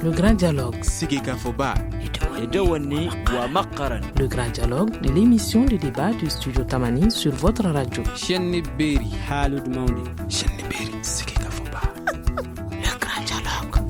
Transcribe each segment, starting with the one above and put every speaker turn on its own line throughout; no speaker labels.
Le grand dialogue.
Sigeka Foba.
Edouani wa Makaran.
Le grand dialogue de l'émission de débat du studio Tamani sur votre radio.
Chenni Beri. Halud Mauni.
Chenni Beri. Sigeka Foba.
Le grand dialogue.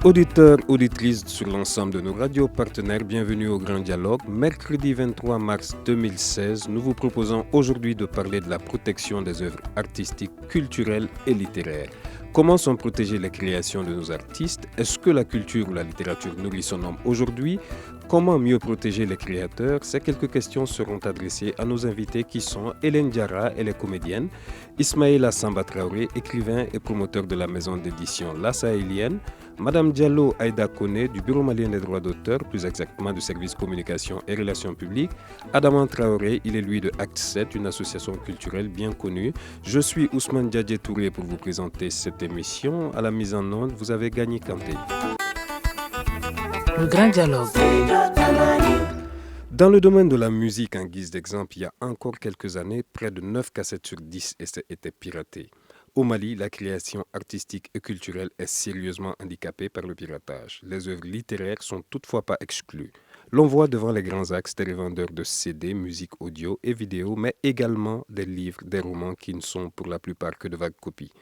Auditeurs, auditrices sur l'ensemble de nos radios partenaires, bienvenue au Grand Dialogue. Mercredi 23 mars 2016, nous vous proposons aujourd'hui de parler de la protection des œuvres artistiques, culturelles et littéraires. Comment sont protégées les créations de nos artistes? Est-ce que la culture ou la littérature nourrit son homme aujourd'hui? Comment mieux protéger les créateurs? Ces quelques questions seront adressées à nos invités qui sont Hélène Diarra, elle est comédienne, Ismaïla Samba Traoré, écrivain et promoteur de la maison d'édition La Sahélienne, Madame Diallo Aïda Kone du Bureau malien des droits d'auteur, plus exactement du service communication et relations publiques, Adaman Traoré, il est lui de Acte 7, une association culturelle bien connue. Je suis Ousmane Diadje Touré pour vous présenter cette émission. À la mise en onde, vous avez Gagné Kanté.
Le grand dialogue.
Dans le domaine de la musique, en guise d'exemple, il y a encore quelques années, près de 9 cassettes sur 10 étaient piratées. Au Mali, la création artistique et culturelle est sérieusement handicapée par le piratage. Les œuvres littéraires sont toutefois pas exclues. L'on voit devant les grands axes des revendeurs de CD, musique audio et vidéo, mais également des livres, des romans qui ne sont pour la plupart que de vagues copies.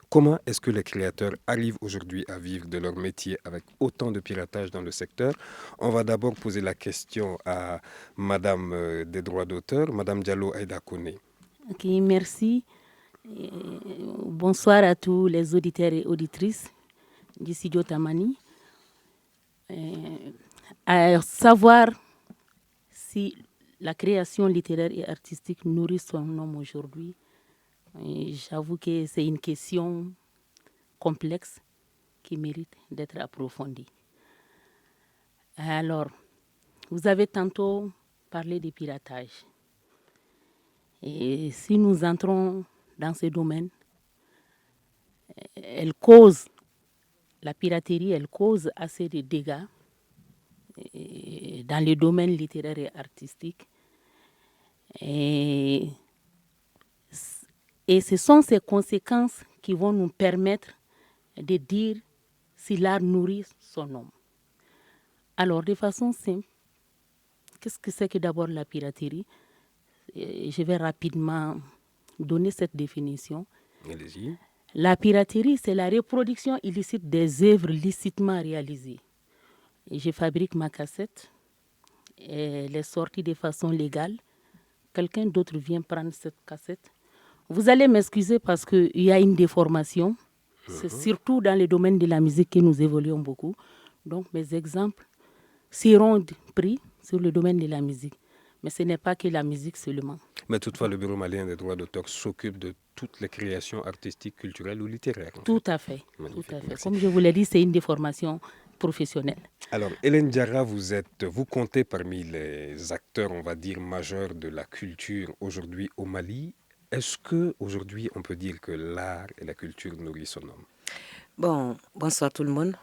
Comment est-ce que les créateurs arrivent aujourd'hui à vivre de leur métier avec autant de piratage dans le secteur? On va d'abord poser la question à Madame des droits d'auteur, Madame Diallo Aïda Kone.
Ok, merci. Bonsoir à tous les auditeurs et auditrices du studio Tamani. À savoir si la création littéraire et artistique nourrit son homme aujourd'hui, j'avoue que c'est une question complexe qui mérite d'être approfondie. Alors, vous avez tantôt parlé du piratage. Et si nous entrons dans ce domaine, la piraterie, elle cause assez de dégâts dans le domaine littéraire et artistique. Et ce sont ces conséquences qui vont nous permettre de dire si l'art nourrit son homme. Alors, de façon simple, qu'est-ce que c'est que d'abord la piraterie? Je vais rapidement donner cette définition.
Allez-y.
La piraterie, c'est la reproduction illicite des œuvres licitement réalisées. Et je fabrique ma cassette, elle est sortie de façon légale. Quelqu'un d'autre vient prendre cette cassette. Vous allez m'excuser parce qu'il y a une déformation. C'est surtout dans le domaine de la musique que nous évoluons beaucoup. Donc mes exemples seront pris sur le domaine de la musique. Mais ce n'est pas que la musique seulement.
Mais toutefois, le Bureau malien des droits d'auteur s'occupe de toutes les créations artistiques, culturelles ou littéraires.
Tout à fait.
Magnifique,
Tout à fait.
merci.
Comme je vous l'ai dit, c'est une déformation professionnelle.
Alors, Hélène Diarra, vous comptez parmi les acteurs, on va dire, majeurs de la culture aujourd'hui au Mali. Est-ce qu'aujourd'hui, on peut dire que l'art et la culture nourrissent son homme?
Bon, bonsoir tout le monde.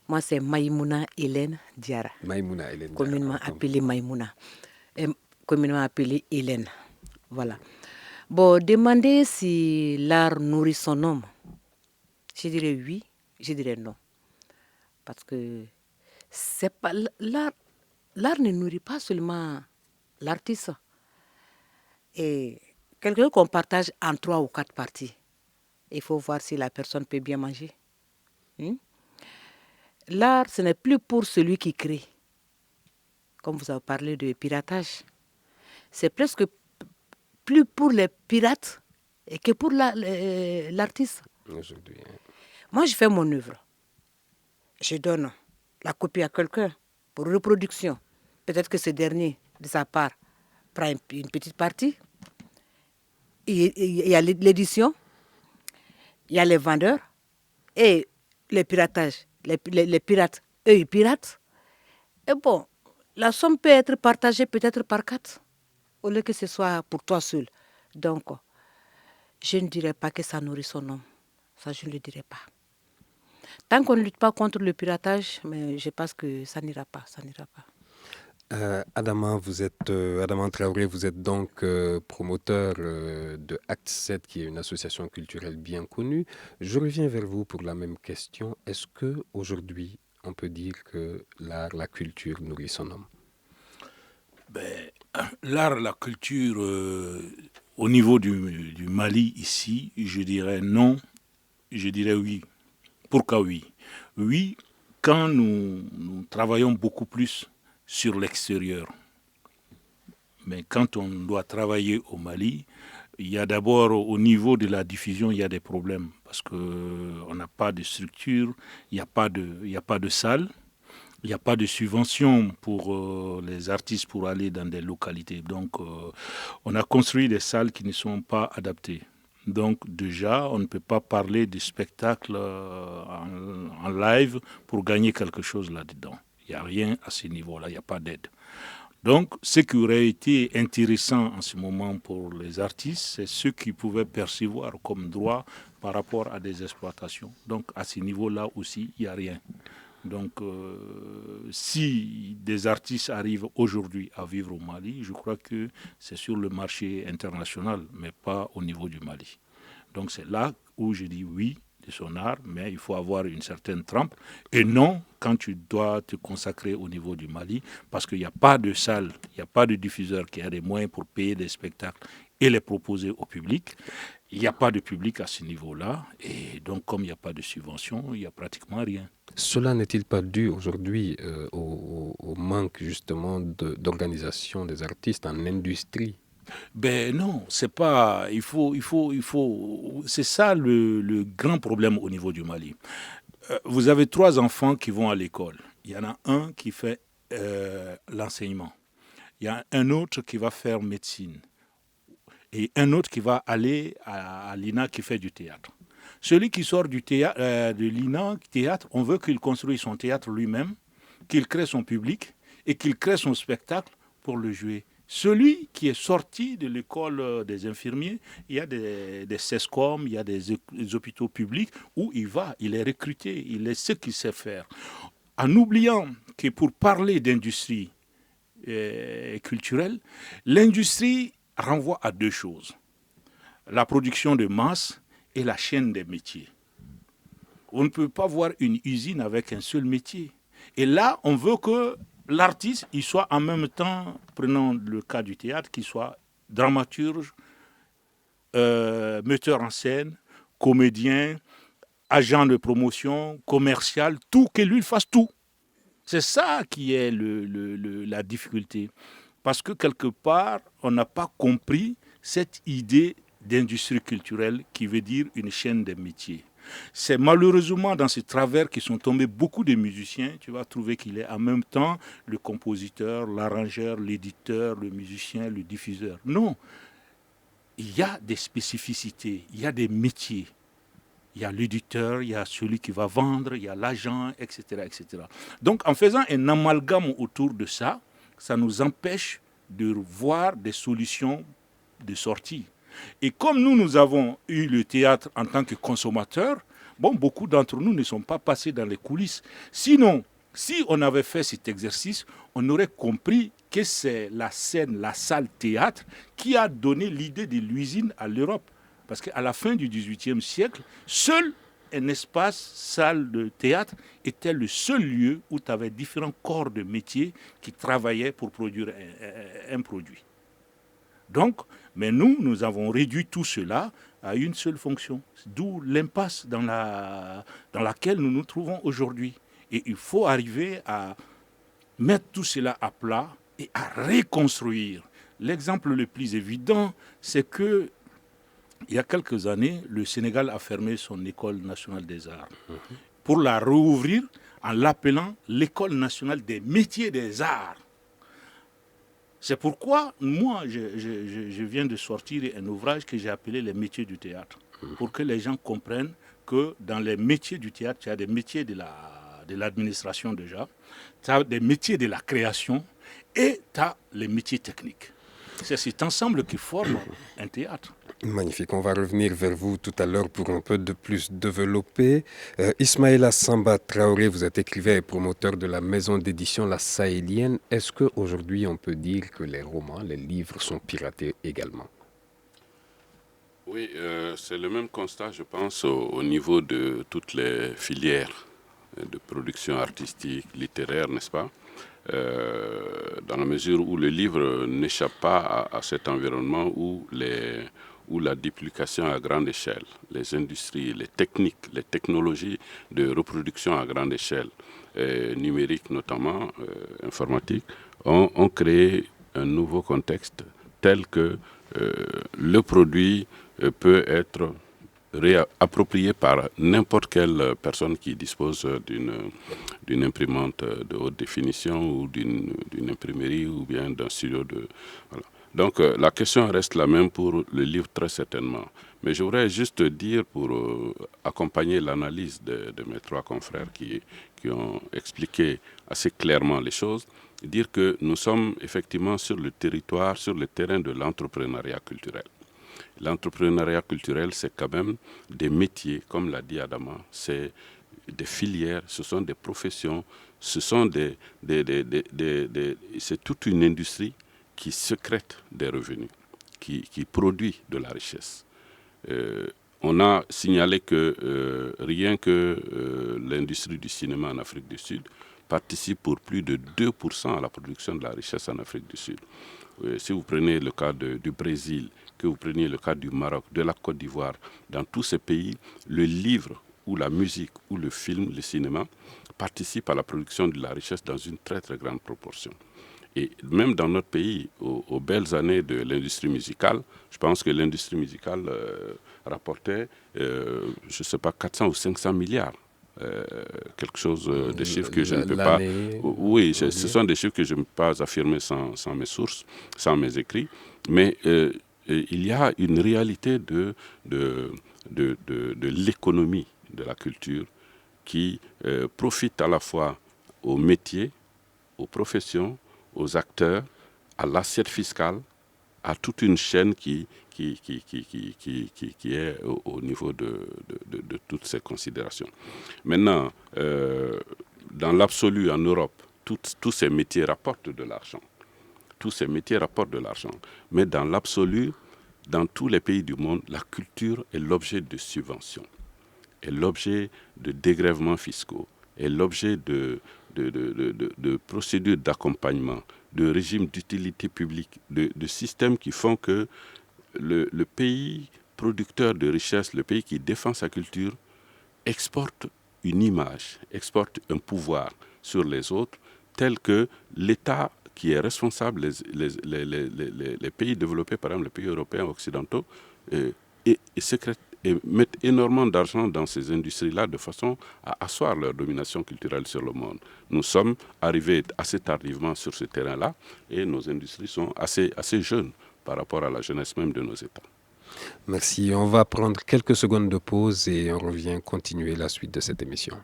Moi, c'est Maïmouna Hélène Diarra.
Maïmouna Hélène Diarra.
Communément appelée Maïmouna. Et communément appelée Hélène. Voilà. Bon, demander si l'art nourrit son homme, je dirais oui, je dirais non. Parce que c'est pas l'art ne nourrit pas seulement l'artiste. Et quelqu'un qu'on partage en 3 ou 4 parties, il faut voir si la personne peut bien manger. L'art, ce n'est plus pour celui qui crée. Comme vous avez parlé de piratage, c'est presque plus pour les pirates que pour l'artiste.
Aujourd'hui, hein.
Moi, je fais mon œuvre. Je donne la copie à quelqu'un pour reproduction. Peut-être que ce dernier, de sa part, prend une petite partie. Il y a l'édition, il y a les vendeurs et les piratages. Les pirates, eux, ils piratent. Et bon, la somme peut être partagée peut-être par 4, au lieu que ce soit pour toi seul. Donc, je ne dirais pas que ça nourrit son homme. Ça, je ne le dirais pas. Tant qu'on ne lutte pas contre le piratage, mais je pense que ça n'ira pas.
Adama, Adama Traoré, vous êtes donc promoteur de Acte 7, qui est une association culturelle bien connue. Je reviens vers vous pour la même question. Est-ce que aujourd'hui, on peut dire que l'art, la culture nourrit son homme?
Ben, l'art, la culture, au niveau du Mali ici, je dirais non, je dirais oui. Pourquoi oui? Oui, quand nous travaillons beaucoup plus sur l'extérieur. Mais quand on doit travailler au Mali, il y a d'abord au niveau de la diffusion, il y a des problèmes parce qu'on n'a pas de structure, il n'y a pas de salle, il n'y a pas de subvention pour les artistes pour aller dans des localités. Donc on a construit des salles qui ne sont pas adaptées. Donc déjà, on ne peut pas parler de spectacle en live pour gagner quelque chose là-dedans. Il n'y a rien à ce niveau-là, il n'y a pas d'aide. Donc, ce qui aurait été intéressant en ce moment pour les artistes, c'est ce qu'ils pouvaient percevoir comme droit par rapport à des exploitations. Donc, à ce niveau-là aussi, il n'y a rien. Donc, si des artistes arrivent aujourd'hui à vivre au Mali, je crois que c'est sur le marché international, mais pas au niveau du Mali. Donc, c'est là où je dis oui de son art, mais il faut avoir une certaine trempe. Et non, quand tu dois te consacrer au niveau du Mali, parce qu'il n'y a pas de salle, il n'y a pas de diffuseur qui a des moyens pour payer des spectacles et les proposer au public. Il n'y a pas de public à ce niveau-là. Et donc, comme il n'y a pas de subvention, il n'y a pratiquement rien.
Cela n'est-il pas dû aujourd'hui au manque justement d'organisation des artistes en industrie?
Ben non, c'est pas. Il faut. C'est ça le grand problème au niveau du Mali. Vous avez 3 enfants qui vont à l'école. Il y en a un qui fait l'enseignement. Il y a un autre qui va faire médecine. Et un autre qui va aller à l'INA qui fait du théâtre. Celui qui sort du théâtre, de l'INA théâtre, on veut qu'il construise son théâtre lui-même, qu'il crée son public et qu'il crée son spectacle pour le jouer. Celui qui est sorti de l'école des infirmiers, il y a des CESCOM, il y a des hôpitaux publics où il est recruté, il est ce qu'il sait faire. En oubliant que pour parler d'industrie culturelle, l'industrie renvoie à 2 choses. La production de masse et la chaîne des métiers. On ne peut pas voir une usine avec un seul métier. Et là, on veut que l'artiste, il soit en même temps, prenons le cas du théâtre, qu'il soit dramaturge, metteur en scène, comédien, agent de promotion, commercial, tout, que lui fasse tout. C'est ça qui est la difficulté. Parce que quelque part, on n'a pas compris cette idée d'industrie culturelle qui veut dire une chaîne des métiers. C'est malheureusement dans ce travers qui sont tombés beaucoup de musiciens. Tu vas trouver qu'il est en même temps le compositeur, l'arrangeur, l'éditeur, le musicien, le diffuseur. Non, il y a des spécificités, il y a des métiers. Il y a l'éditeur, il y a celui qui va vendre, il y a l'agent, etc., etc. Donc en faisant un amalgame autour de ça, ça nous empêche de voir des solutions de sortie. Et comme nous avons eu le théâtre en tant que consommateurs, beaucoup d'entre nous ne sont pas passés dans les coulisses. Sinon, si on avait fait cet exercice, on aurait compris que c'est la scène, la salle théâtre qui a donné l'idée de l'usine à l'Europe. Parce qu'à la fin du XVIIIe siècle, seul un espace, salle de théâtre, était le seul lieu où tu avais différents corps de métiers qui travaillaient pour produire un produit. Donc, mais nous avons réduit tout cela à une seule fonction, d'où l'impasse dans laquelle nous nous trouvons aujourd'hui. Et il faut arriver à mettre tout cela à plat et à reconstruire. L'exemple le plus évident, c'est que il y a quelques années, le Sénégal a fermé son école nationale des arts pour la rouvrir en l'appelant l'école nationale des métiers des arts. C'est pourquoi, moi, je viens de sortir un ouvrage que j'ai appelé les métiers du théâtre, pour que les gens comprennent que dans les métiers du théâtre, il y a des métiers de l'administration déjà, tu as des métiers de la création et tu as les métiers techniques. C'est cet ensemble qui forme un théâtre.
Magnifique, on va revenir vers vous tout à l'heure pour un peu de plus développer. Ismaïla Samba Traoré, vous êtes écrivain et promoteur de la maison d'édition La Sahélienne. Est-ce qu'aujourd'hui on peut dire que les romans, les livres sont piratés également?
Oui, c'est le même constat, je pense, au niveau de toutes les filières de production artistique, littéraire, n'est-ce pas? Dans la mesure où le livre n'échappe pas à cet environnement où la duplication à grande échelle, les industries, les techniques, les technologies de reproduction à grande échelle, numérique notamment, informatique, ont créé un nouveau contexte tel que le produit peut être approprié par n'importe quelle personne qui dispose d'une imprimante de haute définition ou d'une imprimerie ou bien d'un studio de... Voilà. Donc la question reste la même pour le livre très certainement. Mais je voudrais juste dire, pour accompagner l'analyse de mes trois confrères qui ont expliqué assez clairement les choses, dire que nous sommes effectivement sur le territoire, sur le terrain de l'entrepreneuriat culturel. L'entrepreneuriat culturel, c'est quand même des métiers, comme l'a dit Adama, c'est des filières, ce sont des professions, ce sont c'est toute une industrie qui sécrète des revenus, qui produit de la richesse. On a signalé que rien que l'industrie du cinéma en Afrique du Sud participe pour plus de 2% à la production de la richesse en Afrique du Sud. Si vous prenez le cas du Brésil, que vous preniez le cas du Maroc, de la Côte d'Ivoire, dans tous ces pays, le livre ou la musique ou le film, le cinéma, participent à la production de la richesse dans une très très grande proportion. Et même dans notre pays, aux belles années de l'industrie musicale, je pense que l'industrie musicale rapportait, je ne sais pas, 400 ou 500 milliards. Quelque chose de chiffres que je ne peux pas... Oui, ce sont des chiffres que je ne peux pas affirmer sans mes sources, sans mes écrits. Mais il y a une réalité de l'économie de la culture qui profite à la fois aux métiers, aux professions, aux acteurs, à l'assiette fiscale, à toute une chaîne qui est au niveau de toutes ces considérations. Maintenant, dans l'absolu en Europe, tous ces métiers rapportent de l'argent. Tous ces métiers rapportent de l'argent. Mais dans l'absolu, dans tous les pays du monde, la culture est l'objet de subventions, est l'objet de dégrèvements fiscaux, est l'objet de procédures d'accompagnement, de régimes d'utilité publique, de systèmes qui font que le pays producteur de richesse, le pays qui défend sa culture, exporte une image, exporte un pouvoir sur les autres, tel que l'État qui est responsable, les pays développés, par exemple les pays européens occidentaux, et mettent énormément d'argent dans ces industries-là de façon à asseoir leur domination culturelle sur le monde. Nous sommes arrivés assez tardivement sur ce terrain-là et nos industries sont assez jeunes par rapport à la jeunesse même de nos États.
Merci. On va prendre quelques secondes de pause et on revient continuer la suite de cette émission.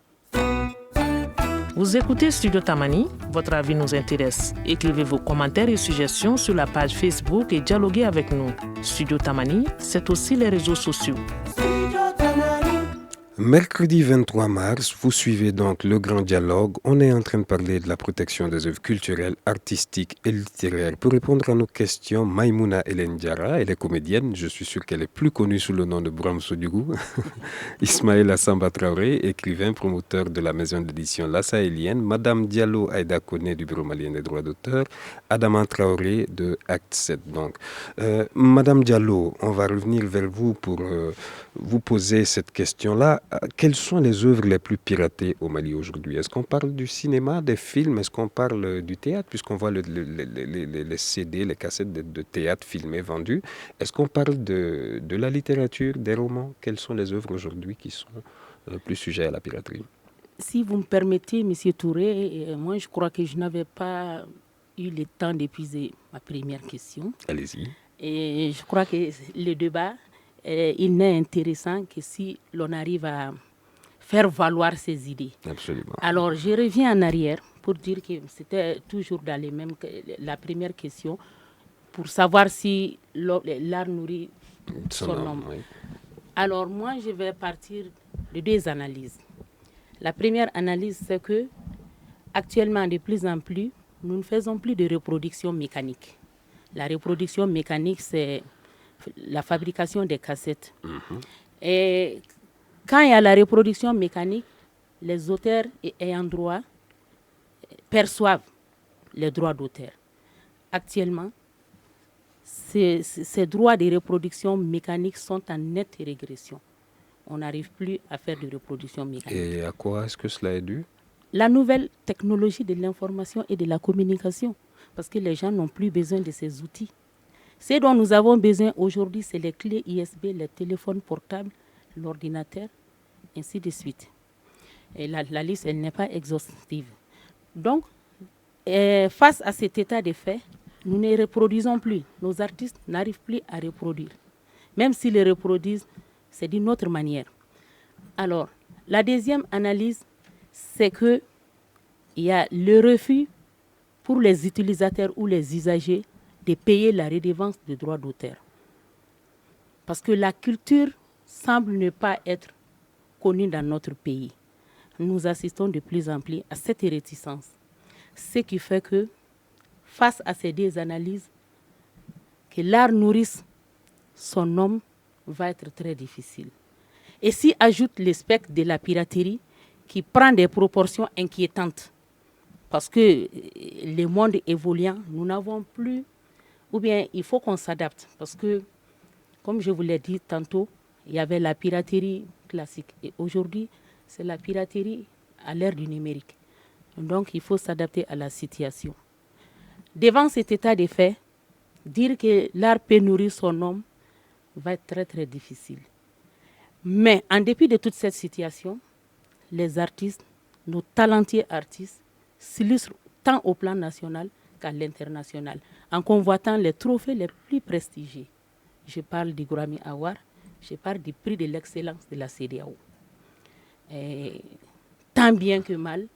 Vous écoutez Studio Tamani, votre avis nous intéresse. Écrivez vos commentaires et suggestions sur la page Facebook et dialoguez avec nous. Studio Tamani, c'est aussi les réseaux sociaux.
Mercredi 23 mars, vous suivez donc le grand dialogue. On est en train de parler de la protection des œuvres culturelles, artistiques et littéraires. Pour répondre à nos questions, Maïmouna Hélène Diarra, elle est comédienne. Je suis sûr qu'elle est plus connue sous le nom de Bram Sodiougou. Ismaïla Samba Traoré, écrivain, promoteur de la maison d'édition La Sahélienne. Madame Diallo Aïda Koné du Bureau malien des droits d'auteur. Adama Traoré de Acte 7. Donc, Madame Diallo, on va revenir vers vous pour vous poser cette question-là. Quelles sont les œuvres les plus piratées au Mali aujourd'hui? Est-ce qu'on parle du cinéma, des films? Est-ce qu'on parle du théâtre, puisqu'on voit les CD, les cassettes de théâtre filmées, vendues? Est-ce qu'on parle de la littérature, des romans? Quelles sont les œuvres aujourd'hui qui sont plus sujets à la piraterie?
Si vous me permettez, M. Touré, moi je crois que je n'avais pas eu le temps d'épuiser ma première question.
Allez-y.
Et je crois que le débat, il n'est intéressant que si l'on arrive à faire valoir ses idées.
Absolument.
Alors, je reviens en arrière pour dire que c'était toujours dans les mêmes... La première question, pour savoir si l'art nourrit son nom. Oui. Alors moi, je vais partir de 2 analyses. La première analyse, c'est que actuellement, de plus en plus, nous ne faisons plus de reproduction mécanique. La reproduction mécanique, c'est la fabrication des cassettes. Et quand il y a la reproduction mécanique, les auteurs et ayants droit perçoivent les droits d'auteur. Actuellement, ces droits de reproduction mécanique sont en nette régression. On n'arrive plus à faire de reproduction mécanique.
Et à quoi est-ce que cela est dû?
La nouvelle technologie de l'information et de la communication, parce que les gens n'ont plus besoin de ces outils. Ce dont nous avons besoin aujourd'hui, c'est les clés USB, les téléphones portables, l'ordinateur, ainsi de suite. Et la liste, elle n'est pas exhaustive. Donc, face à cet état de fait, nous ne reproduisons plus. Nos artistes n'arrivent plus à reproduire. Même s'ils les reproduisent, c'est d'une autre manière. Alors, la deuxième analyse, c'est qu'il y a le refus pour les utilisateurs ou les usagers de payer la redevance de droits d'auteur. Parce que la culture semble ne pas être connue dans notre pays. Nous assistons de plus en plus à cette réticence. Ce qui fait que, face à ces 2 analyses, que l'art nourrisse son homme va être très difficile. Et s'y ajoute le spectre de la piraterie qui prend des proportions inquiétantes. Parce que le monde évoluant, nous n'avons plus, ou bien il faut qu'on s'adapte. Parce que, comme je vous l'ai dit tantôt, il y avait la piraterie classique. Et aujourd'hui, c'est la piraterie à l'ère du numérique. Donc, il faut s'adapter à la situation. Devant cet état de fait, dire que l'art peut nourrir son homme va être très, très difficile. Mais en dépit de toute cette situation, les artistes, nos talentueux artistes, s'illustrent tant au plan national qu'à l'international, en convoitant les trophées les plus prestigieux. Je parle du Grammy Award, je parle du prix de l'excellence de la CEDEAO. Et tant bien que mal,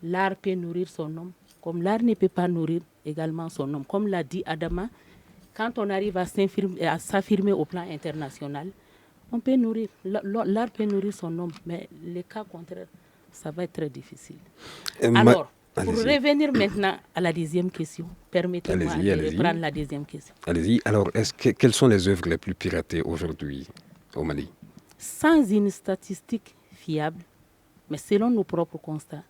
l'art peut nourrir son homme, comme l'art ne peut pas nourrir également son homme. Comme l'a dit Adama, quand on arrive à s'affirmer au plan international, on peut nourrir, l'art peut nourrir son homme, mais les cas contraires, ça va être très difficile. Alors, pour revenir maintenant à la deuxième question, permettez-moi de reprendre la deuxième question.
Allez-y. Alors, quelles sont les œuvres les plus piratées aujourd'hui au Mali?
Sans une statistique fiable, mais selon nos propres constats,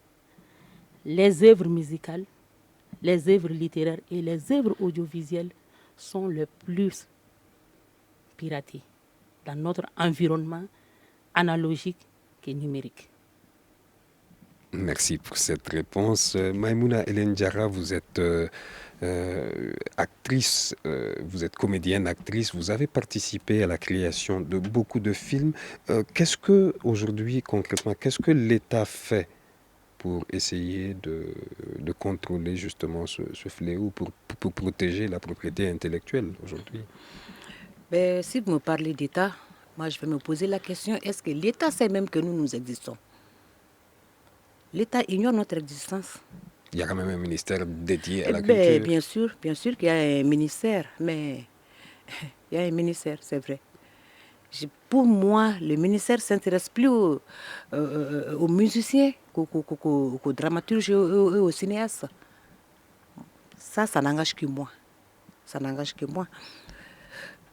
les œuvres musicales, les œuvres littéraires et les œuvres audiovisuelles sont les plus piratées dans notre environnement analogique et numérique.
Merci pour cette réponse. Maïmouna Hélène Diarra, vous êtes actrice, vous êtes comédienne, actrice, vous avez participé à la création de beaucoup de films. Qu'est-ce que, aujourd'hui, concrètement, qu'est-ce que l'État fait pour essayer de contrôler justement ce fléau, pour protéger la propriété intellectuelle aujourd'hui?
Mais si vous me parlez d'État, moi je vais me poser la question, est-ce que l'État sait même que nous existons? L'État ignore notre existence.
Il y a quand même un ministère dédié à la culture.
Bien sûr qu'il y a un ministère, mais il y a un ministère, c'est vrai. Pour moi, le ministère ne s'intéresse plus aux musiciens, qu'aux dramaturges et aux cinéastes. Ça n'engage que moi. Ça n'engage que moi.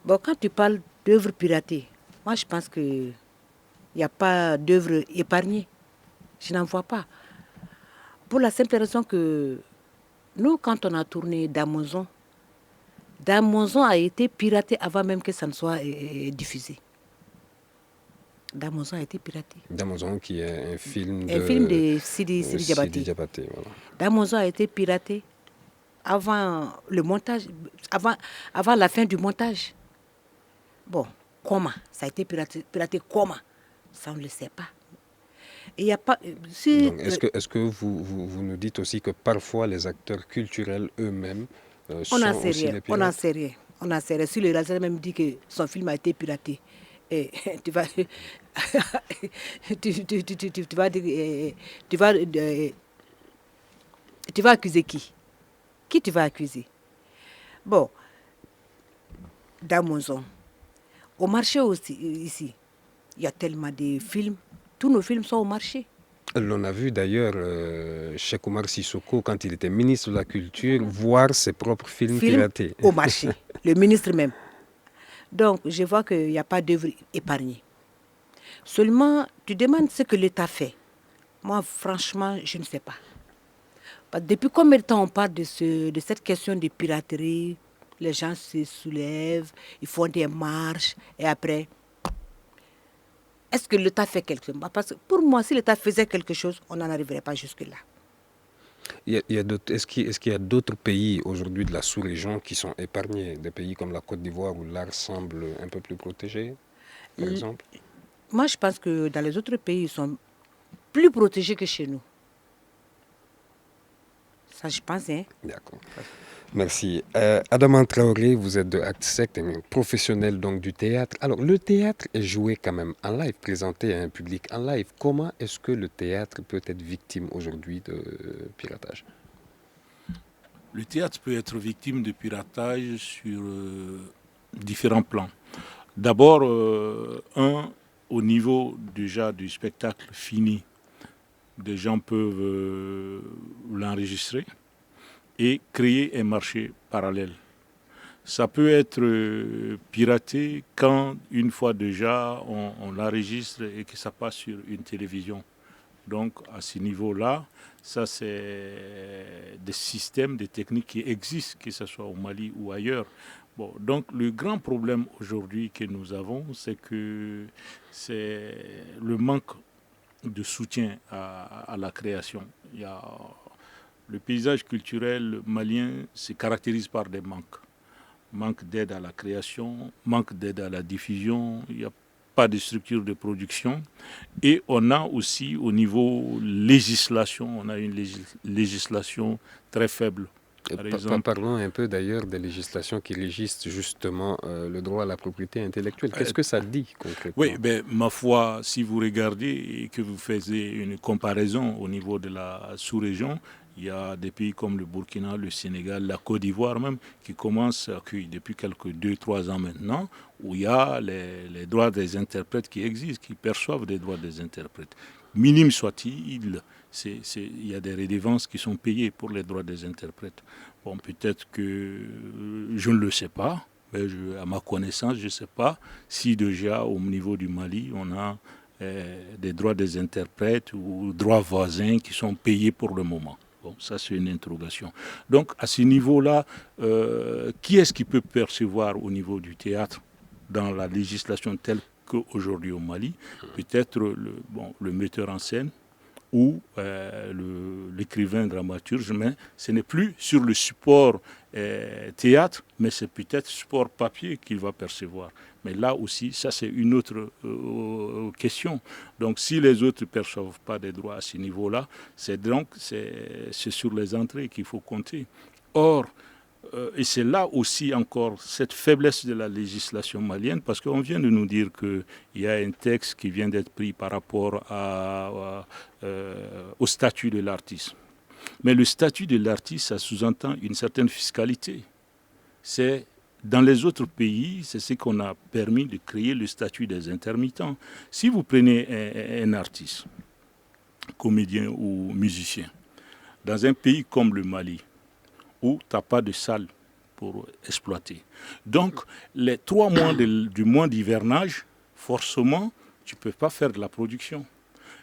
Bon, quand tu parles d'œuvres piratées, moi je pense qu'il n'y a pas d'œuvres épargnées. Je n'en vois pas. Pour la simple raison que nous, quand on a tourné Damonzon a été piraté avant même que ça ne soit diffusé. Damonzon a été piraté.
Damonzon qui est un film
de Sidi
Diabaté. Voilà.
Damonzon a été piraté avant le montage, avant la fin du montage. Bon, comment? Ça a été piraté comment? Ça, on ne le sait pas. Il y a pas, si,
donc, est-ce que vous nous dites aussi que parfois les acteurs culturels eux-mêmes sont aussi les pirates?
On n'en sait rien. Si le réalisateur même dit que son film a été piraté, et tu vas accuser qui? Qui tu vas accuser? Bon, Damonzon, Au marché aussi, ici, il y a tellement de films. Tous nos films sont au marché.
L'on a vu d'ailleurs Cheikh Oumar Sissoko, quand il était ministre de la Culture, voir ses propres films piratés.
Au marché, le ministre même. Donc, je vois qu'il n'y a pas d'œuvre épargnée. Seulement, tu demandes ce que l'État fait. Moi, franchement, je ne sais pas. Parce que depuis combien de temps on parle de cette question de piraterie? Les gens se soulèvent, ils font des marches, et après... Est-ce que l'État fait quelque chose? Parce que pour moi, si l'État faisait quelque chose, on n'en arriverait pas jusque-là.
Est-ce qu'il y a d'autres pays aujourd'hui de la sous-région qui sont épargnés? Des pays comme la Côte d'Ivoire où l'art semble un peu plus protégé, par exemple?
Moi, je pense que dans les autres pays, ils sont plus protégés que chez nous. Ça, je pense, hein.
D'accord. Merci. Adama Traoré, vous êtes de ActSect, un professionnel donc du théâtre. Alors, le théâtre est joué quand même en live, présenté à un public en live. Comment est-ce que le théâtre peut être victime aujourd'hui de piratage?
Le théâtre peut être victime de piratage sur différents plans. D'abord, au niveau déjà du spectacle fini, des gens peuvent l'enregistrer et créer un marché parallèle. Ça peut être piraté quand, une fois déjà, on l'enregistre et que ça passe sur une télévision. Donc, à ce niveau-là, ça, c'est des systèmes, des techniques qui existent, que ce soit au Mali ou ailleurs. Bon, donc, le grand problème aujourd'hui que nous avons, c'est que c'est le manque de soutien à la création. Le paysage culturel malien se caractérise par des manques. Manque d'aide à la création, manque d'aide à la diffusion, il n'y a pas de structure de production. Et on a aussi au niveau législation, on a une législation très faible. Par exemple,
parlons un peu d'ailleurs des législations qui régissent justement le droit à la propriété intellectuelle. Qu'est-ce que ça dit concrètement?
Oui, ma foi, si vous regardez et que vous faites une comparaison au niveau de la sous-région, il y a des pays comme le Burkina, le Sénégal, la Côte d'Ivoire même, qui commencent à accueillir depuis quelques 2-3 ans maintenant, où il y a les droits des interprètes qui existent, qui perçoivent des droits des interprètes. Minime soit-il, il y a des redevances qui sont payées pour les droits des interprètes. Bon, peut-être que je ne le sais pas, mais à ma connaissance, je ne sais pas si déjà au niveau du Mali, on a des droits des interprètes ou droits voisins qui sont payés pour le moment. Bon, ça c'est une interrogation. Donc à ce niveau-là, qui est-ce qui peut percevoir au niveau du théâtre dans la législation telle qu'aujourd'hui au Mali? Peut-être le metteur en scène ou l'écrivain dramaturge, mais ce n'est plus sur le support théâtre, mais c'est peut-être support papier qu'il va percevoir. Mais là aussi, ça c'est une autre question. Donc si les autres ne perçoivent pas des droits à ce niveau-là, c'est sur les entrées qu'il faut compter. Or, et c'est là aussi encore cette faiblesse de la législation malienne, parce qu'on vient de nous dire qu'il y a un texte qui vient d'être pris par rapport au statut de l'artiste. Mais le statut de l'artiste, ça sous-entend une certaine fiscalité. Dans les autres pays, c'est ce qu'on a permis de créer le statut des intermittents. Si vous prenez un artiste, comédien ou musicien, dans un pays comme le Mali, où tu n'as pas de salle pour exploiter. Donc, les 3 mois du mois d'hivernage, forcément, tu ne peux pas faire de la production.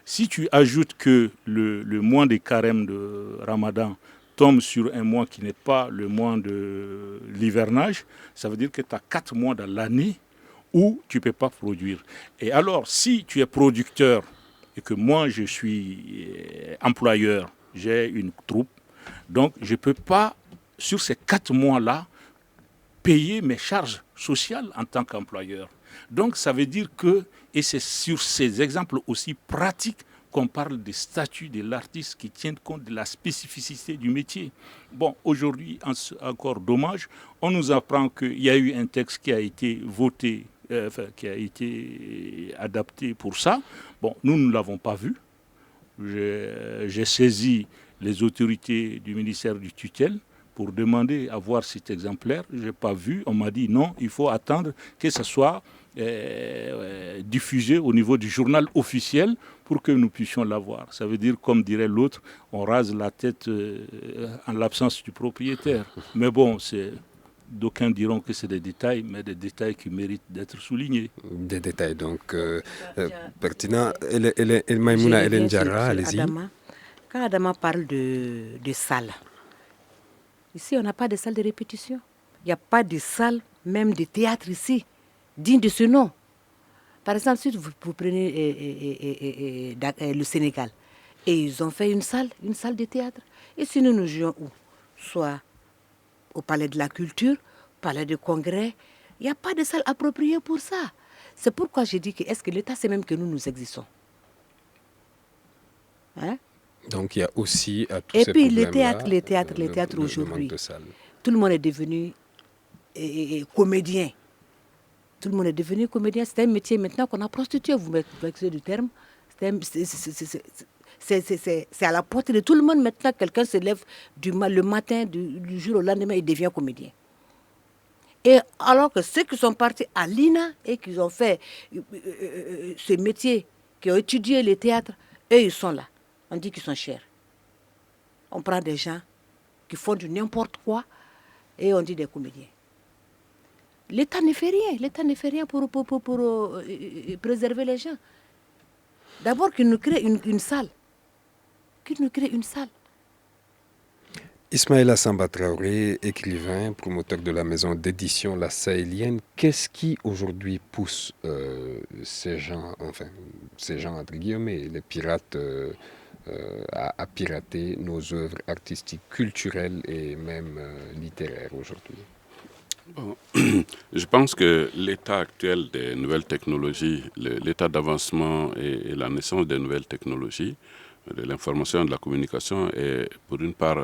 Si tu ajoutes que le mois de carême de Ramadan tombe sur un mois qui n'est pas le mois de l'hivernage, ça veut dire que tu as 4 mois dans l'année où tu ne peux pas produire. Et alors, si tu es producteur et que moi, je suis employeur, j'ai une troupe, donc je ne peux pas, sur ces 4 mois-là, payer mes charges sociales en tant qu'employeur. Donc ça veut dire que, et c'est sur ces exemples aussi pratiques qu'on parle des statuts de l'artiste qui tiennent compte de la spécificité du métier. Bon, aujourd'hui, encore dommage, on nous apprend qu'il y a eu un texte qui a été voté, qui a été adapté pour ça. Bon, nous ne l'avons pas vu. J'ai saisi les autorités du ministère du tutelle pour demander à voir cet exemplaire. Je n'ai pas vu. On m'a dit non, il faut attendre que ce soit diffusée au niveau du journal officiel pour que nous puissions la voir. Ça veut dire, comme dirait l'autre, on rase la tête en l'absence du propriétaire. Mais bon, d'aucuns diront que c'est des détails, mais des détails qui méritent d'être soulignés.
Des détails donc pertinents. Maïmouna Hélène Diarra, allez-y.
Quand Adama parle de salles, ici on n'a pas de salle de répétition. Il n'y a pas de salle, même de théâtre ici, digne de ce nom. Par exemple, si vous prenez le Sénégal, et ils ont fait une salle de théâtre. Et si nous jouons où? Soit au Palais de la Culture, Palais de Congrès, il n'y a pas de salle appropriée pour ça. C'est pourquoi j'ai dit que est-ce que l'État sait même que nous existons? Hein?
Donc il y a aussi à tous
et
ces
puis
problèmes-là,
les théâtres aujourd'hui,
de salles.
Tout le monde est devenu comédien. Tout le monde est devenu comédien. C'est un métier maintenant qu'on a prostitué, vous m'excusez du terme. C'est à la portée de tout le monde maintenant. Quelqu'un se lève le matin, du jour au lendemain, il devient comédien. Et alors que ceux qui sont partis à l'INA et qui ont fait ce métier, qui ont étudié le théâtre, eux, ils sont là. On dit qu'ils sont chers. On prend des gens qui font du n'importe quoi et on dit des comédiens. L'État ne fait rien. L'État ne fait rien pour préserver les gens. D'abord qu'il nous crée une salle. Qu'il nous crée une salle.
Ismaïla Samba Traoré, écrivain, promoteur de la maison d'édition La Sahélienne, qu'est-ce qui aujourd'hui pousse ces gens entre guillemets, les pirates, à pirater nos œuvres artistiques, culturelles et même littéraires aujourd'hui?
Bon, je pense que l'état actuel des nouvelles technologies, l'état d'avancement et la naissance des nouvelles technologies, de l'information et de la communication est pour une part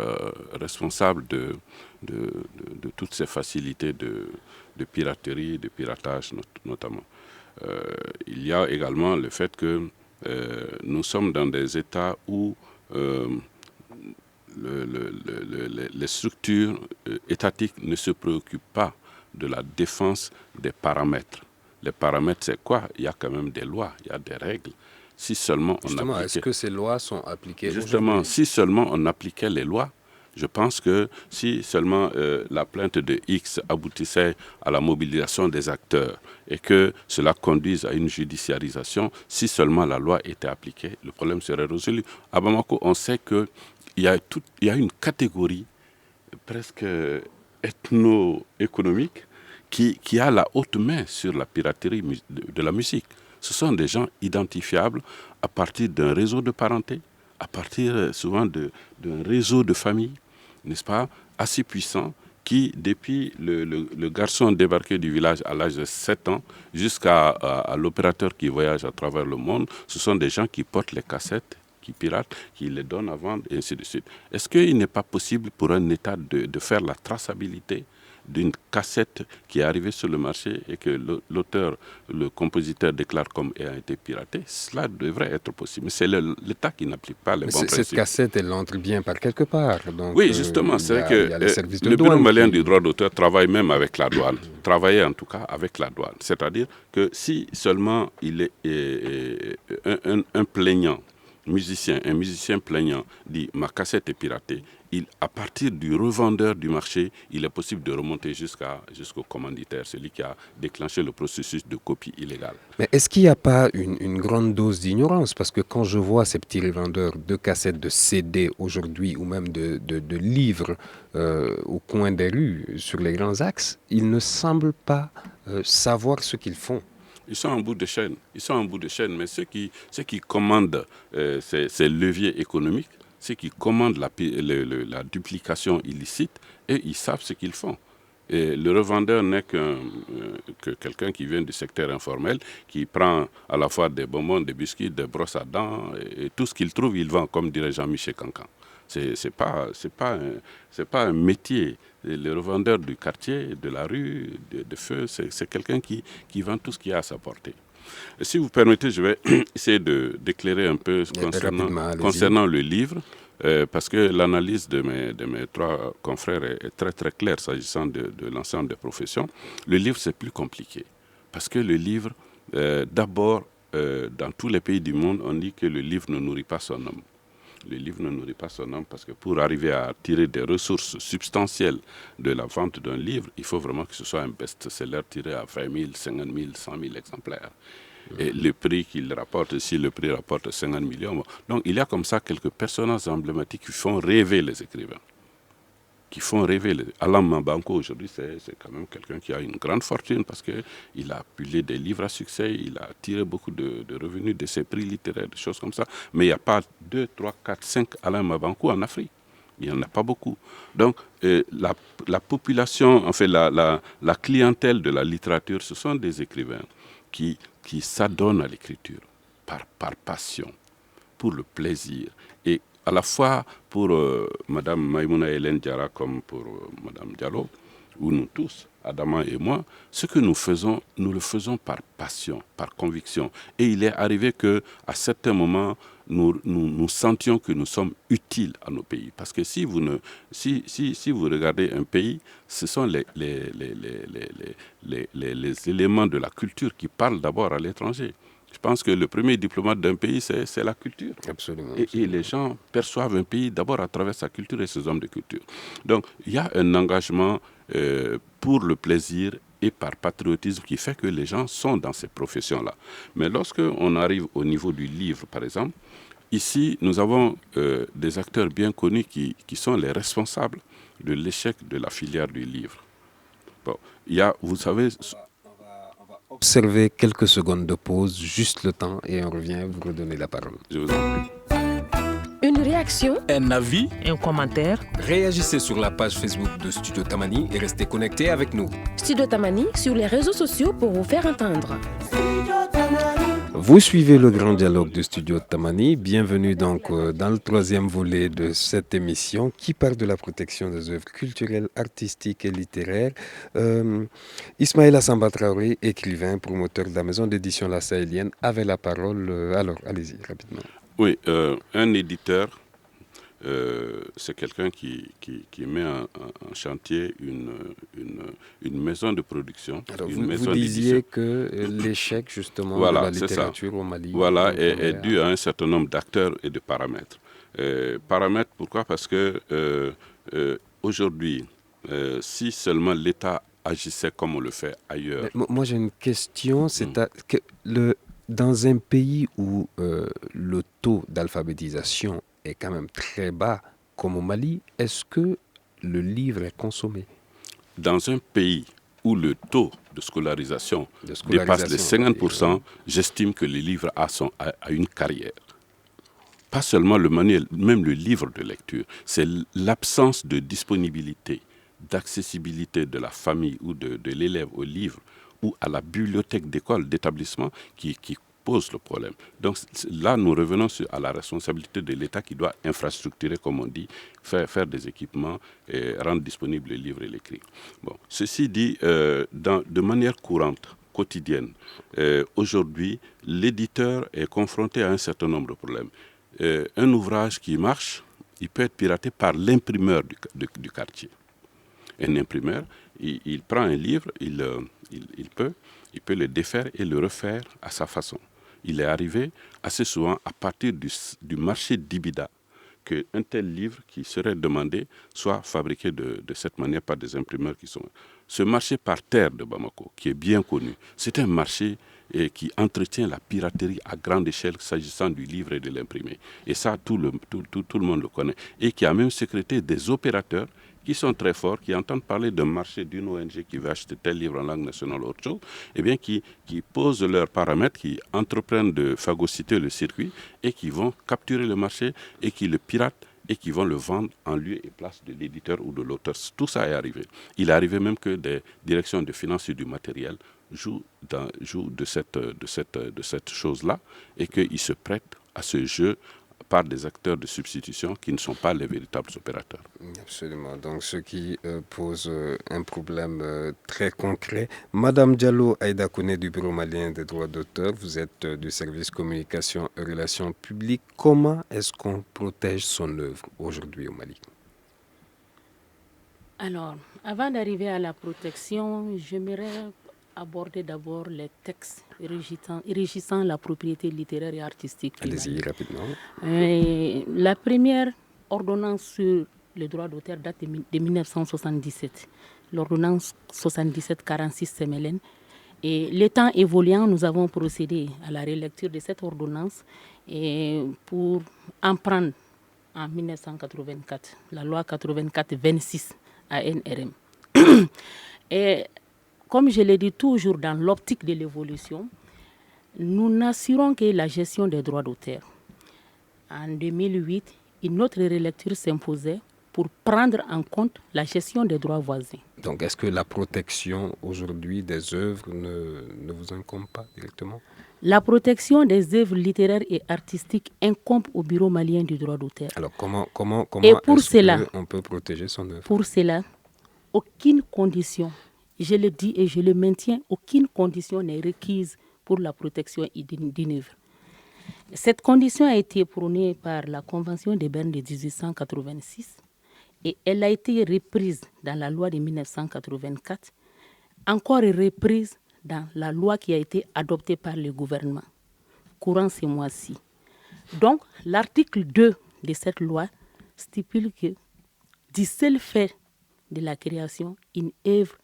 responsable de toutes ces facilités de piraterie, de piratage notamment. Il y a également le fait que nous sommes dans des États où les structures étatiques ne se préoccupent pas de la défense des paramètres. Les paramètres, c'est quoi? Il y a quand même des lois, il y a des règles. Si seulement on
Justement,
appliquait...
est-ce que ces lois sont appliquées
Justement,
aujourd'hui?
si seulement on appliquait les lois, je pense que si seulement la plainte de X aboutissait à la mobilisation des acteurs et que cela conduise à une judiciarisation, si seulement la loi était appliquée, le problème serait résolu. À Bamako, on sait qu'il y a une catégorie presque ethno-économique qui a la haute main sur la piraterie de la musique. Ce sont des gens identifiables à partir d'un réseau de parenté, à partir souvent d'un réseau de famille, n'est-ce pas, assez puissant, qui, depuis le garçon débarqué du village à l'âge de 7 ans jusqu'à l'opérateur qui voyage à travers le monde, ce sont des gens qui portent les cassettes, qui piratent, qui les donnent à vendre, et ainsi de suite. Est-ce qu'il n'est pas possible pour un État de faire la traçabilité d'une cassette qui est arrivée sur le marché et que l'auteur, le compositeur déclare comme ayant été piratée? Cela devrait être possible. Mais c'est l'État qui n'applique pas les bons principes.
Cette cassette, elle entre bien par quelque part. Donc,
oui, justement, c'est vrai que le Bureau malien du droit d'auteur travaille même avec la douane. Travaillait en tout cas avec la douane. C'est-à-dire que si seulement il est un plaignant, un musicien plaignant dit « ma cassette est piratée », à partir du revendeur du marché, il est possible de remonter jusqu'au commanditaire, celui qui a déclenché le processus de copie illégale.
Mais est-ce qu'il n'y a pas une grande dose d'ignorance? Parce que quand je vois ces petits revendeurs de cassettes, de CD aujourd'hui, ou même de livres au coin des rues, sur les grands axes, ils ne semblent pas savoir ce qu'ils font.
Ils sont en bout de chaîne. Mais ceux qui commandent ces leviers économiques, ceux qui commandent la duplication illicite, et ils savent ce qu'ils font. Et le revendeur n'est que quelqu'un qui vient du secteur informel, qui prend à la fois des bonbons, des biscuits, des brosses à dents, et tout ce qu'il trouve, il vend, comme dirait Jean-Michel Cancan. C'est pas un métier. Le revendeur du quartier, de la rue, de feu, c'est quelqu'un qui vend tout ce qu'il y a à sa portée. Et si vous permettez, je vais essayer d'éclairer un peu concernant le livre, parce que l'analyse de mes trois confrères est très très claire s'agissant de l'ensemble des professions. Le livre, c'est plus compliqué. Parce que le livre, d'abord, dans tous les pays du monde, on dit que le livre ne nourrit pas son homme. Le livre ne nourrit pas son homme parce que pour arriver à tirer des ressources substantielles de la vente d'un livre, il faut vraiment que ce soit un best-seller tiré à 20 000, 50 000, 100 000 exemplaires. Et le prix qu'il rapporte, si le prix rapporte 50 millions. Donc il y a comme ça quelques personnages emblématiques qui font rêver les écrivains. Alain Mabanko, aujourd'hui, c'est quand même quelqu'un qui a une grande fortune parce qu'il a publié des livres à succès, il a tiré beaucoup de revenus de ses prix littéraires, des choses comme ça. Mais il n'y a pas 2, 3, 4, 5 Alain Mabanko en Afrique. Il n'y en a pas beaucoup. Donc, la population, en fait, la clientèle de la littérature, ce sont des écrivains qui s'adonnent à l'écriture par passion, pour le plaisir. Et à la fois pour Mme Maïmouna Hélène Diarra comme pour Mme Diallo, ou nous tous, Adama et moi, ce que nous faisons, nous le faisons par passion, par conviction. Et il est arrivé qu'à certains moments, nous sentions que nous sommes utiles à nos pays. Parce que si vous regardez un pays, ce sont les éléments de la culture qui parlent d'abord à l'étranger. Je pense que le premier diplomate d'un pays, c'est la culture.
Absolument.
Et les gens perçoivent un pays d'abord à travers sa culture et ses hommes de culture. Donc, il y a un engagement pour le plaisir et par patriotisme qui fait que les gens sont dans ces professions-là. Mais lorsqu'on arrive au niveau du livre, par exemple, ici, nous avons des acteurs bien connus qui sont les responsables de l'échec de la filière du livre. Bon, il y a, vous savez...
Observez quelques secondes de pause, juste le temps, et on revient vous redonner la parole.
Je vous en prie.
Une réaction,
Un avis,
Un commentaire.
réagissez sur la page Facebook de Studio Tamani et restez connectés avec nous.
Studio Tamani sur les réseaux sociaux pour vous faire entendre.
Vous suivez le grand dialogue de Studio Tamani. Bienvenue donc dans le troisième volet de cette émission qui parle de la protection des œuvres culturelles, artistiques et littéraires. Ismaïla Samba Traoré, écrivain, promoteur de la maison d'édition La Sahélienne, avait la parole. Alors, allez-y, rapidement.
Oui, un éditeur, c'est quelqu'un qui met en chantier une maison de production.
Alors,
une maison
vous disiez
d'édition.
que l'échec, justement,
Voilà,
de la
c'est
littérature au Mali...
est dû à un certain nombre d'acteurs et de paramètres. Paramètres, pourquoi ? Parce que aujourd'hui, si seulement l'État agissait comme on le fait ailleurs...
Mais moi, j'ai une question. Dans un pays où le taux d'alphabétisation est quand même très bas, comme au Mali, est-ce que le livre est consommé ?
Dans un pays où le taux de scolarisation dépasse les 50%, j'estime que le livre a une carrière. Pas seulement le manuel, même le livre de lecture. C'est l'absence de disponibilité, d'accessibilité de la famille ou de l'élève au livre ou à la bibliothèque d'école, d'établissement qui pose le problème. Donc là, nous revenons à la responsabilité de l'État qui doit infrastructurer, comme on dit, faire des équipements et rendre disponibles les livres et l'écrit. Bon, ceci dit, de manière courante, quotidienne, aujourd'hui, l'éditeur est confronté à un certain nombre de problèmes. Un ouvrage qui marche, il peut être piraté par l'imprimeur du quartier. Un imprimeur, il prend un livre, il peut le défaire et le refaire à sa façon. Il est arrivé assez souvent à partir du marché d'Ibida qu'un tel livre qui serait demandé soit fabriqué de cette manière par des imprimeurs qui sont... Ce marché par terre de Bamako, qui est bien connu, c'est un marché qui entretient la piraterie à grande échelle s'agissant du livre et de l'imprimé. Et ça, tout le monde le connaît. Et qui a même sécrété des opérateurs qui sont très forts, qui entendent parler d'un marché d'une ONG qui veut acheter tel livre en langue nationale ou autre chose, eh bien qui posent leurs paramètres, qui entreprennent de phagocyter le circuit et qui vont capturer le marché et qui le piratent et qui vont le vendre en lieu et place de l'éditeur ou de l'auteur. Tout ça est arrivé. Il est arrivé même que des directions de finances et du matériel jouent de cette chose-là et qu'ils se prêtent à ce jeu par des acteurs de substitution qui ne sont pas les véritables opérateurs.
Absolument. Donc, ce qui pose un problème très concret. Madame Diallo Aïda Kone du Bureau malien des droits d'auteur, vous êtes du service communication et relations publiques. Comment est-ce qu'on protège son œuvre aujourd'hui au Mali ?
Alors, avant d'arriver à la protection, j'aimerais aborder d'abord les textes régissant la propriété littéraire et artistique.
Allez-y rapidement.
La première ordonnance sur les droits d'auteur date de 1977. L'ordonnance 77-46 CMLN. Et l'étant évoluant, nous avons procédé à la relecture de cette ordonnance et pour en prendre en 1984, la loi 84-26 ANRM. Et comme je l'ai dit toujours dans l'optique de l'évolution, nous n'assurons que la gestion des droits d'auteur. En 2008, une autre relecture s'imposait pour prendre en compte la gestion des droits voisins.
Donc, est-ce que la protection aujourd'hui des œuvres ne vous incombe pas directement?
La protection des œuvres littéraires et artistiques incombe au Bureau malien du droit d'auteur.
Alors, comment on peut protéger son œuvre?
Pour cela, aucune condition, je le dis et je le maintiens, aucune condition n'est requise pour la protection d'une œuvre. Cette condition a été prônée par la Convention de Berne de 1886 et elle a été reprise dans la loi de 1984, encore reprise dans la loi qui a été adoptée par le gouvernement courant ces mois-ci. Donc, l'article 2 de cette loi stipule que du seul fait de la création, une œuvre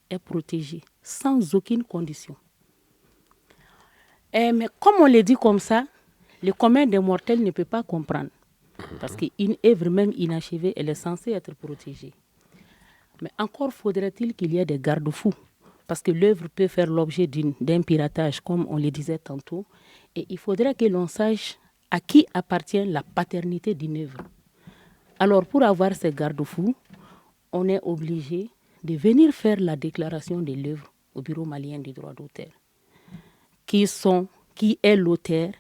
est protégée sans aucune condition. Mais comme on le dit comme ça, le commun des mortels ne peut pas comprendre. Parce qu'une œuvre même inachevée, elle est censée être protégée. Mais encore faudrait-il qu'il y ait des garde-fous. Parce que l'œuvre peut faire l'objet d'un piratage, comme on le disait tantôt. Et il faudrait que l'on sache à qui appartient la paternité d'une œuvre. Alors, pour avoir ces garde-fous, on est obligé de venir faire la déclaration de l'œuvre au Bureau malien du droit d'auteur. Qui est l'auteur,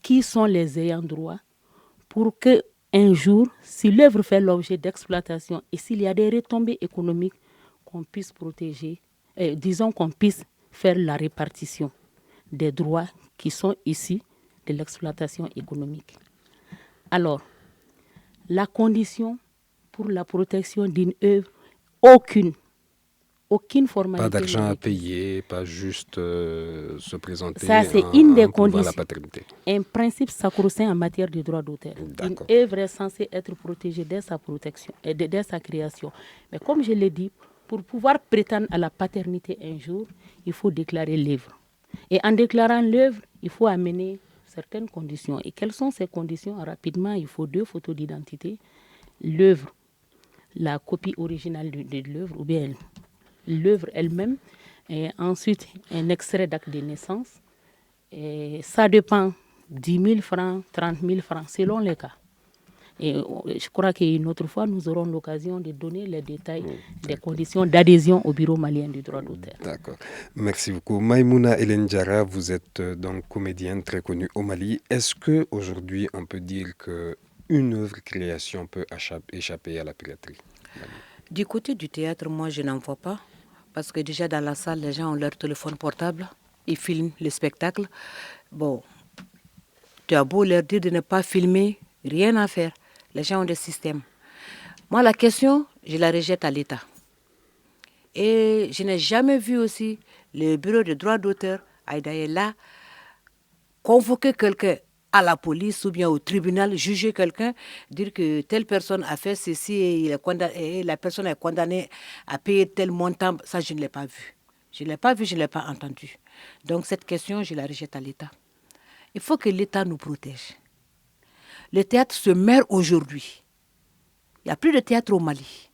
qui sont les ayants droit, pour qu'un jour, si l'œuvre fait l'objet d'exploitation et s'il y a des retombées économiques, qu'on puisse protéger, qu'on puisse faire la répartition des droits qui sont issus de l'exploitation économique. Alors, la condition pour la protection d'une œuvre, aucune formalité.
Pas d'argent à payer, pas juste se présenter.
Ça, c'est une des conditions.
La paternité.
Un principe sacro-saint en matière de droit d'auteur. Une œuvre est censée être protégée dès sa protection et dès sa création. Mais comme je l'ai dit, pour pouvoir prétendre à la paternité un jour, il faut déclarer l'œuvre. Et en déclarant l'œuvre, il faut amener certaines conditions. Et quelles sont ces conditions? Rapidement, il faut 2 photos d'identité, l'œuvre, la copie originale de l'œuvre, ou bien l'œuvre elle-même, et ensuite un extrait d'acte de naissance. Et ça dépend, 10 000 francs, 30 000 francs, selon les cas. Et je crois qu'une autre fois, nous aurons l'occasion de donner les détails des conditions d'adhésion au Bureau malien du droit d'auteur.
D'accord. Merci beaucoup. Maïmouna Elenjara, vous êtes donc comédienne très connue au Mali. Est-ce qu'aujourd'hui, on peut dire qu'une œuvre création peut échapper à la piraterie?
Du côté du théâtre, moi, je n'en vois pas. Parce que déjà, dans la salle, les gens ont leur téléphone portable. Ils filment le spectacle. Bon, tu as beau leur dire de ne pas filmer, rien à faire. Les gens ont des systèmes. Moi, la question, je la rejette à l'État. Et je n'ai jamais vu aussi le bureau de droit d'auteur, Aïdaïla, convoquer quelqu'un à la police ou bien au tribunal, juger quelqu'un, dire que telle personne a fait ceci et la personne est condamnée à payer tel montant. Ça, je ne l'ai pas vu. Je ne l'ai pas vu, je ne l'ai pas entendu. Donc, cette question, je la rejette à l'État. Il faut que l'État nous protège. Le théâtre se meurt aujourd'hui. Il n'y a plus de théâtre au Mali.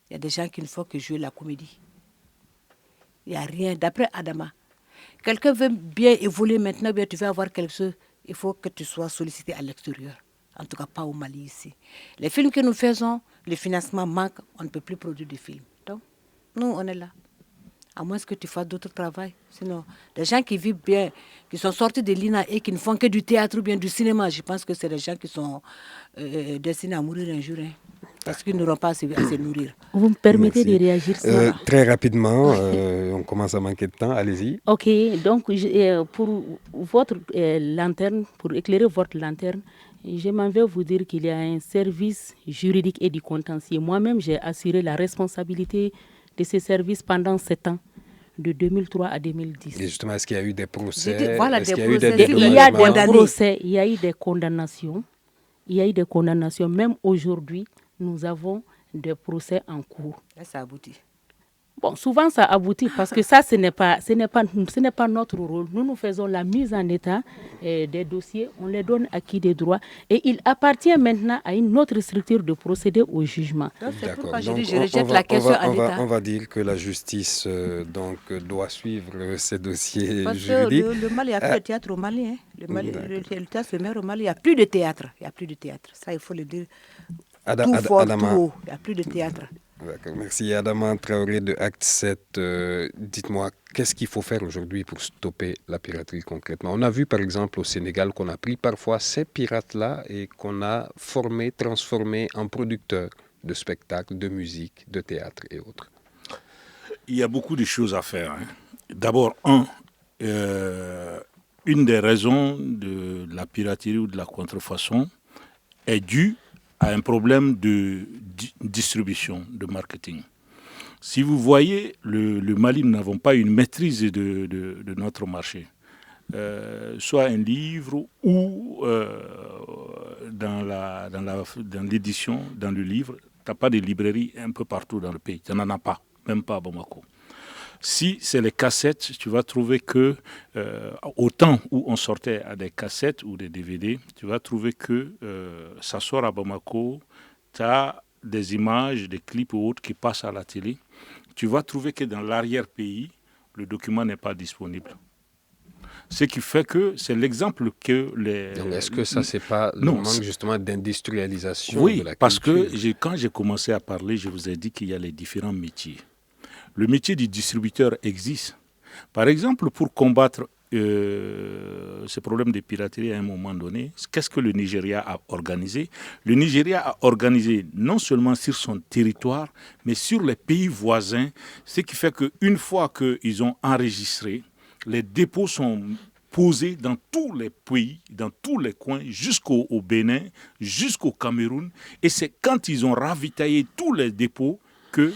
Il y a des gens qui ne font que jouer la comédie. Il n'y a rien. D'après Adama, quelqu'un veut bien évoluer maintenant, bien tu veux avoir quelque chose, il faut que tu sois sollicité à l'extérieur. En tout cas, pas au Mali ici. Les films que nous faisons, le financement manque, on ne peut plus produire de films. Donc, nous, on est là. À moins que tu fasses d'autres travail. Sinon, des gens qui vivent bien, qui sont sortis de l'INA et qui ne font que du théâtre ou bien du cinéma, je pense que c'est des gens qui sont destinés à mourir un jour. Parce qu'ils n'auront pas à se nourrir.
Vous me permettez de réagir
très rapidement, on commence à manquer de temps, allez-y.
Ok, donc pour votre lanterne, pour éclairer votre lanterne, je m'en vais vous dire qu'il y a un service juridique et du contentieux. Moi-même, j'ai assuré la responsabilité de ce service pendant 7 ans. de 2003 à 2010.
Et justement, est-ce qu'il y a eu des procès?
Voilà,
Est-ce
des
qu'il y a eu
procès.
des
Il y a des
Condamnés.
procès, il y a eu des condamnations. Il y a eu des condamnations. Même aujourd'hui, nous avons des procès en cours.
Là, ça aboutit.
Bon, souvent ça aboutit parce que ça, ce n'est pas notre rôle. Nous faisons la mise en état des dossiers, on les donne acquis des droits et il appartient maintenant à une autre structure de procéder au jugement.
Donc, c'est
D'accord.
pourquoi je
Donc,
dis, je rejette la question à l'État.
on va dire que la justice doit suivre ces dossiers
Parce
juridiques.
que le Mali, il n'y a plus de théâtre au Mali. Hein. Le théâtre se meurt au Mali, il n'y a plus de théâtre. Il n'y a plus de théâtre. Ça, il faut le dire. Tout fort, tout haut. Il n'y a plus de théâtre.
D'accord, merci. Adama Traoré de Acte 7, dites-moi, qu'est-ce qu'il faut faire aujourd'hui pour stopper la piraterie concrètement? On a vu par exemple au Sénégal qu'on a pris parfois ces pirates-là et qu'on a transformés en producteurs de spectacles, de musique, de théâtre et autres.
Il y a beaucoup de choses à faire. Hein. D'abord, une des raisons de la piraterie ou de la contrefaçon est due à un problème de distribution, de marketing. Si vous voyez, le Mali, nous n'avons pas une maîtrise de notre marché. Soit un livre ou dans l'édition, dans le livre, tu n'as pas de librairie un peu partout dans le pays. Tu n'en as pas, même pas à Bamako. Si c'est les cassettes, tu vas trouver que, au temps où on sortait à des cassettes ou des DVD, tu vas trouver que ça sort à Bamako, tu as des images, des clips ou autres qui passent à la télé. Tu vas trouver que dans l'arrière-pays, le document n'est pas disponible. Ce qui fait que c'est l'exemple que les...
Donc est-ce que ça, c'est pas le manque justement d'industrialisation de la culture?
Parce que quand j'ai commencé à parler, je vous ai dit qu'il y a les différents métiers. Le métier du distributeur existe. Par exemple, pour combattre ce problème de piraterie à un moment donné, qu'est-ce que le Nigeria a organisé? Le Nigeria a organisé non seulement sur son territoire, mais sur les pays voisins, ce qui fait qu'une fois qu'ils ont enregistré, les dépôts sont posés dans tous les pays, dans tous les coins, jusqu'au Bénin, jusqu'au Cameroun. Et c'est quand ils ont ravitaillé tous les dépôts que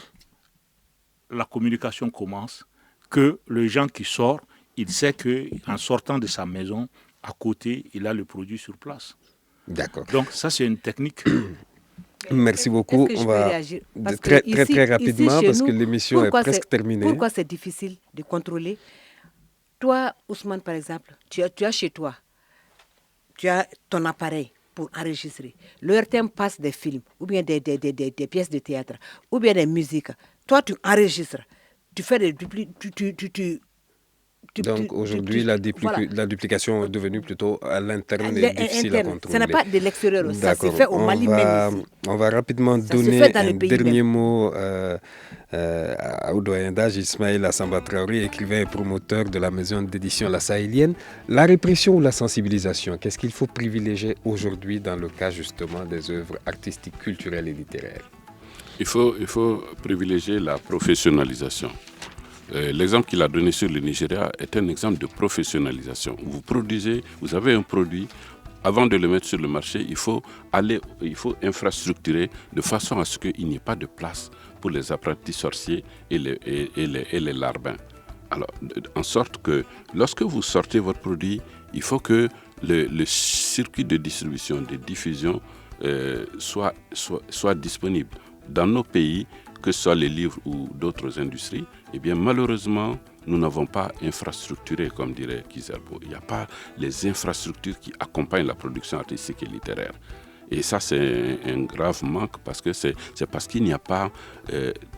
la communication commence, que le gens qui sort, il sait qu'en sortant de sa maison, à côté, il a le produit sur place.
D'accord.
Donc ça, c'est une technique.
Merci beaucoup. On va très rapidement
ici,
parce que l'émission est presque terminée.
Pourquoi c'est difficile de contrôler? Toi, Ousmane, par exemple, tu as chez toi, tu as ton appareil pour enregistrer. Le RTM passe des films, ou bien des pièces de théâtre, ou bien des musiques. Toi, tu enregistres, tu fais des...
Donc aujourd'hui, la duplication est devenue plutôt à l'interne et difficile à contrôler.
Ce n'est pas de l'extérieur, ça se fait au Mali même ici.
On va rapidement donner un dernier mot au doyen d'âge Ismaïla Samba Traoré, écrivain et promoteur de la maison d'édition La Sahélienne. La répression ou la sensibilisation, qu'est-ce qu'il faut privilégier aujourd'hui dans le cas justement des œuvres artistiques, culturelles et littéraires?
Il faut privilégier la professionnalisation. L'exemple qu'il a donné sur le Nigeria est un exemple de professionnalisation. Vous avez un produit, avant de le mettre sur le marché, il faut infrastructurer de façon à ce qu'il n'y ait pas de place pour les apprentis sorciers et les larbins. Alors, en sorte que lorsque vous sortez votre produit, il faut que le circuit de distribution, de diffusion soit disponible. Dans nos pays, que ce soit les livres ou d'autres industries, eh bien malheureusement, nous n'avons pas infrastructuré, comme dirait Kizerbo. Il n'y a pas les infrastructures qui accompagnent la production artistique et littéraire. Et ça, c'est un grave manque parce que c'est parce qu'il n'y a pas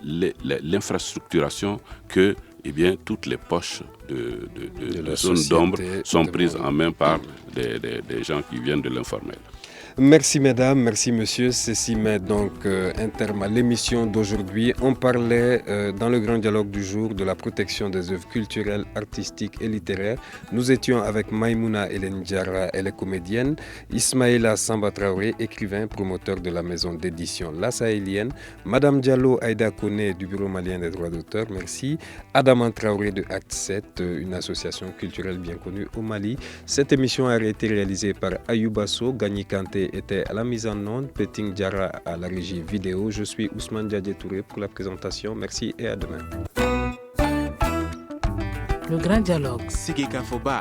l'infrastructuration que toutes les poches de zones d'ombre sont prises en main par des gens qui viennent de l'informel.
Merci mesdames, merci messieurs. Ceci met donc un terme à l'émission d'aujourd'hui. On parlait dans le grand dialogue du jour de la protection des œuvres culturelles, artistiques et littéraires. Nous étions avec Maïmouna Hélène Diarra, elle est comédienne, Ismaïla Samba Traoré, écrivain, promoteur de la maison d'édition La Sahélienne, Madame Diallo Aïda Kone du Bureau malien des droits d'auteur, merci, Adama Traoré de Acte 7, une association culturelle bien connue au Mali. Cette émission a été réalisée par Ayoubasso, Gagny Kanté était à la mise en onde, Peting Diarra à la régie vidéo. Je suis Ousmane Diadje Touré pour la présentation. Merci et à demain.
Le grand dialogue.
Sigi Kafoba.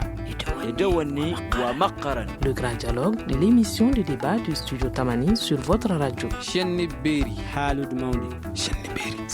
Edawani wa Makaran.
Le grand dialogue de l'émission de débat du studio Tamani sur votre radio.
Chenni Beri. Halud Maundi.
Chenni Beri.